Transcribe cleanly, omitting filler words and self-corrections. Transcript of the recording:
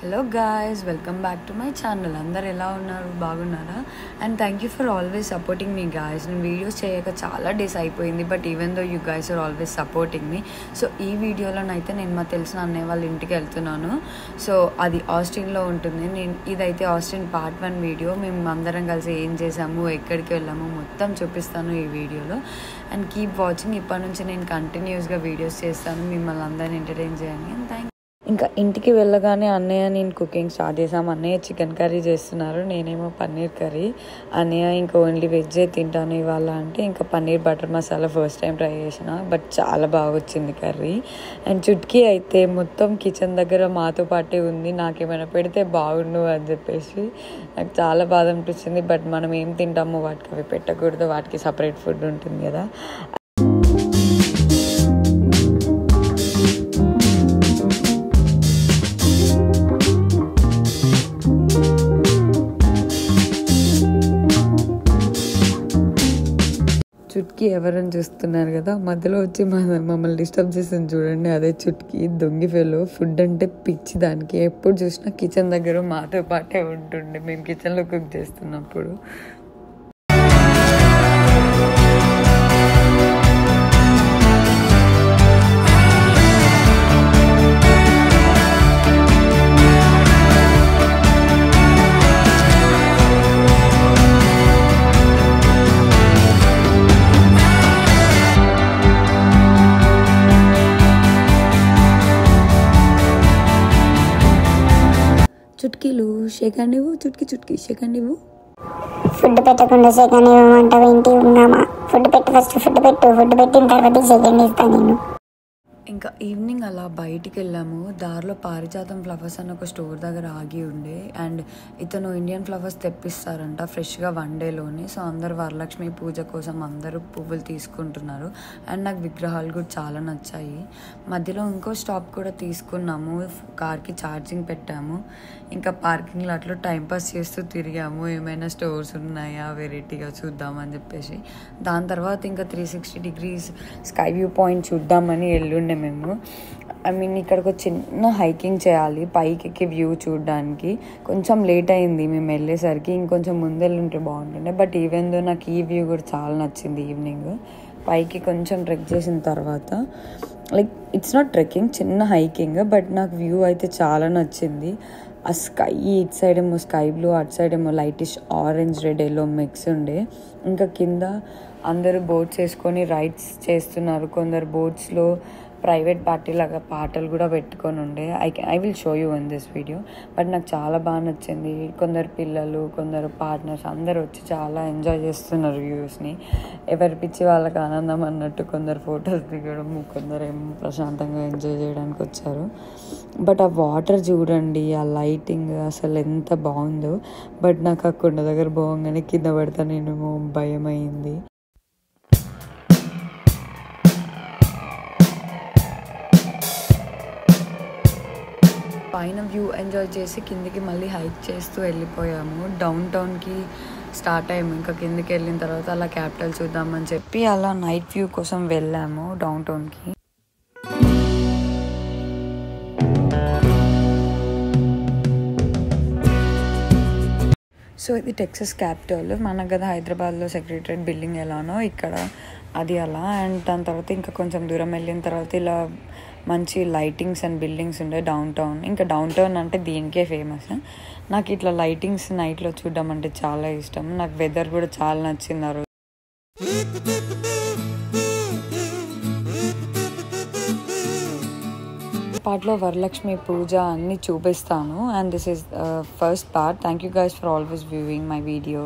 Hello guys, welcome back to my channel. అందరు ఎలా ఉన్నారు, బాగున్నారా? And thank you for always supporting me guys. నేను వీడియోస్ చేయక చాలా డేస్ అయిపోయింది, but even though you guys are always supporting me. So ఈ వీడియోలోనైతే నేను మా తెలిసిన అన్నయ్య వాళ్ళ ఇంటికి వెళ్తున్నాను. సో అది ఆస్టిన్లో ఉంటుంది. ఇదైతే ఆస్టిన్ పార్ట్ 1 వీడియో. మేము అందరం కలిసి ఏం చేసాము, ఎక్కడికి వెళ్ళాము మొత్తం చూపిస్తాను ఈ వీడియోలో. And keep watching. ఇప్పటి నుంచి నేను కంటిన్యూస్గా వీడియోస్ చేస్తాను, మిమ్మల్ని అందరిని ఎంటర్టైన్ చేయండి. అండ్ థ్యాంక్ ఇంకా ఇంటికి వెళ్ళగానే అన్నయ్య నేను కుకింగ్ స్టార్ట్ చేసాము. అన్నయ్య చికెన్ కర్రీ చేస్తున్నారు, నేనేమో పన్నీర్ కర్రీ. అన్నయ్య ఇంకా ఓన్లీ వెజ్జే తింటాను ఇవాళ అంటే ఇంకా paneer butter masala first time try చేసిన, బట్ చాలా బాగా వచ్చింది కర్రీ. అండ్ చుట్కీ అయితే మొత్తం కిచెన్ దగ్గర మాతో పాటే ఉంది. నాకేమైనా పెడితే బాగుండు అని చెప్పేసి నాకు చాలా బాధ అనిపించింది. బట్ మనం ఏం తింటామో వాటికి అవి పెట్టకూడదు, వాటికి సపరేట్ ఫుడ్ ఉంటుంది కదా. చుట్కీ ఎవరని చూస్తున్నారు కదా, మధ్యలో వచ్చి మమ్మల్ని డిస్టర్బ్ చేసింది చూడండి, అదే చుట్కీ. దొంగి ఫెలో. ఫుడ్ అంటే పిచ్చి దానికి. ఎప్పుడు చూసినా కిచెన్ దగ్గర మాతో పాటే ఉంటుండే మేము కిచెన్లో కుక్ చేస్తున్నప్పుడు. చుట్కీలు షేకండి ఇవ్వు, చుట్కీ షేకండి ఇవ్వు. ఫుడ్ పెట్టకుండా షేకండి ఇవ్వమంటావు ఏంటి? ఉన్నామా? ఫుడ్ పెట్టు, ఫస్ట్ ఫుడ్ పెట్టిన తర్వాత షేకండి ఇస్తాను నేను. ఇంకా ఈవినింగ్ అలా బయటికి వెళ్ళాము. దారిలో పారిజాతం ఫ్లవర్స్ అని ఒక స్టోర్ దగ్గర ఆగి ఉండే. అండ్ ఇతను ఇండియన్ ఫ్లవర్స్ తెప్పిస్తారంట ఫ్రెష్గా 1 డేలోనే. సో అందరు వరలక్ష్మి పూజ కోసం అందరూ పువ్వులు తీసుకుంటున్నారు. అండ్ నాకు విగ్రహాలు కూడా చాలా నచ్చాయి. మధ్యలో ఇంకో స్టాప్ కూడా తీసుకున్నాము, కార్కి ఛార్జింగ్ పెట్టాము. ఇంకా పార్కింగ్ లాట్లో టైంపాస్ చేస్తూ తిరిగాము, ఏమైనా స్టోర్స్ ఉన్నాయా వెరైటీగా చూద్దామని చెప్పేసి. దాని తర్వాత ఇంకా 360 degrees స్కై వ్యూ పాయింట్ చూద్దామని వెళ్ళుండే మేము. ఇక్కడికి ఒక చిన్న హైకింగ్ చేయాలి పైకి ఎక్కి వ్యూ చూడడానికి. కొంచెం లేట్ అయింది మేము వెళ్ళేసరికి, ఇంకొంచెం ముందు వెళ్ళుంటే బాగుంటుండే. బట్ ఈవెన్ దో నాకు ఈ వ్యూ కూడా చాలా నచ్చింది. ఈవినింగ్ పైకి కొంచెం ట్రెక్ చేసిన తర్వాత, లైక్ ఇట్స్ నాట్ ట్రెక్కింగ్, చిన్న హైకింగ్, బట్ నాకు వ్యూ అయితే చాలా నచ్చింది. ఆ స్కై ఇటు సైడ్ ఏమో స్కై బ్లూ, అటు సైడ్ ఏమో lightish orange red yellow mix ఉండే. ఇంకా కింద అందరూ బోట్స్ వేసుకొని రైడ్స్ చేస్తున్నారు. కొందరు బోట్స్లో ప్రైవేట్ పార్టీ లాగా పాటలు కూడా పెట్టుకొని ఉండే. I will show you in this video. But నాకు చాలా బాగా నచ్చింది. కొందరు పిల్లలు, కొందరు పార్ట్నర్స్ అందరూ వచ్చి చాలా ఎంజాయ్ చేస్తున్నారు వ్యూస్ని. ఎవరి పిచ్చి వాళ్ళకి ఆనందం అన్నట్టు కొందరు ఫొటోస్ దిగడం, కొందరు ఏమో ప్రశాంతంగా ఎంజాయ్ చేయడానికి వచ్చారు. బట్ ఆ వాటర్ చూడండి, ఆ లైటింగ్ అసలు ఎంత బాగుందో. బట్ నాకు ఆ కొండ దగ్గర పోగానే కింద పడతా నేను భయం అయింది. పైన వ్యూ ఎంజాయ్ చేసి కిందికి మళ్ళీ హైక్ చేస్తూ వెళ్ళిపోయాము. డౌన్ టౌన్కి స్టార్ట్ అయ్యాము. ఇంకా కిందికి వెళ్ళిన తర్వాత అలా క్యాపిటల్ చూద్దామని చెప్పి అలా నైట్ వ్యూ కోసం వెళ్ళాము డౌన్ టౌన్కి. సో ఇది టెక్సస్ క్యాపిటల్. మనకు కదా హైదరాబాద్లో సెక్రటరియట్ బిల్డింగ్ ఎలానో ఇక్కడ అది అలా. అండ్ దాని తర్వాత ఇంకా కొంచెం దూరం వెళ్ళిన తర్వాత ఇలా మంచి లైటింగ్స్ అండ్ బిల్డింగ్స్ ఉండే డౌన్ టౌన్. ఇంకా డౌన్ టౌన్ అంటే దీనికే ఫేమస్. నాకు ఇట్లా లైటింగ్స్ నైట్లో చూడడం అంటే చాలా ఇష్టం. నాకు వెదర్ కూడా చాలా నచ్చింది ఆ రోజు. పార్ట్లో వరలక్ష్మి పూజ అన్నీ చూపిస్తాను. And this is first part. Thank you guys for always viewing my video.